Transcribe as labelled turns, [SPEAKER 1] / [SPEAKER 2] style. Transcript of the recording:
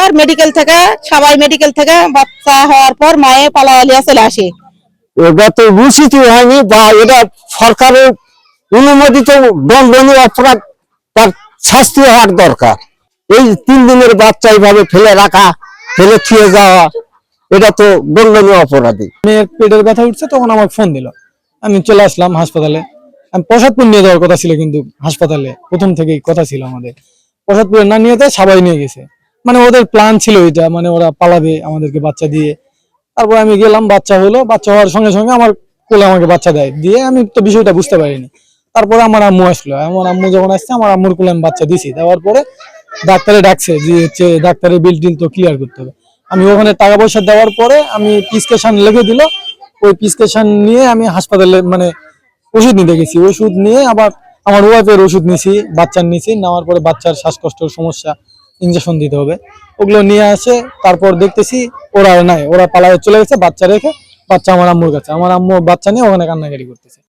[SPEAKER 1] আর medical থেকে সবাই medical থেকে বাচ্চা হওয়ার পর মায়ে পালালিয়া চলে আসে।
[SPEAKER 2] এটা তো উচিত হয়নি, বা এটা সরকারের অনুমোদিত দণ্ডনীয় অপরাধ, তার শাস্তি হওয়ার দরকার। এই 3 দিনের বাচ্চা এইভাবে ফেলে রাখা, ফেলে থুয়ে যাওয়া, এটা তো দণ্ডনীয় অপরাধী।
[SPEAKER 3] মেয়ের পেটের ব্যথা উঠছে, তখন আমাকে ফোন দিল, আমি চলে আসলাম হাসপাতালে। আমি প্রসাদপুর নিয়ে যাওয়ার কথা ছিল, কিন্তু হাসপাতালে প্রথম থেকেই কথা ছিল আমাদের প্রসাদপুরে না নিয়ে যায়, সবাই নিয়ে গেছে। মানে ওদের প্ল্যান ছিল এটা, মানে ওরা পালাবে আমাদেরকে বাচ্চা দিয়ে। তারপর আমি গেলাম, বাচ্চা হলো, বাচ্চা হওয়ার সঙ্গে সঙ্গে আমার কোলে আমাকে বাচ্চা দেয়, দিয়ে আমি তো বিষয়টা বুঝতে পারিনি। তারপরে আমার আম্মু আসলো, আমার আম্মু যখন আসছে, আমার আম্মুর কোলে আমি বাচ্চা দিছি। দেওয়ার পরে ডাক্তারে ডাকছে যে হচ্ছে ডাক্তারের বিল টিল তো ক্লিয়ার করতে হবে। আমি ওখানে টাকা পয়সা দেওয়ার পরে আমি প্রেসক্রিপশন লিখে দিল, ওই প্রেসক্রিপশন নিয়ে আমি হাসপাতালে মানে ওষুধ নিতে গেছি। ওষুধ নিয়ে আবার আমার ওয়াইফের ওষুধ নিছি, বাচ্চার নিছি। নেওয়ার পরে বাচ্চার শ্বাসকষ্টের সমস্যা, ইঞ্জেকশন দিতে হবে, ওগুলো নিয়ে আসে। তারপর দেখতেছি ওরা নাই, ওরা পালায়ে চলে গেছে বাচ্চা রেখে। বাচ্চা আমার আম্মুর কাছে, আমার আম্মু বাচ্চা নিয়ে ওখানে কান্নাকাটি করতেছে।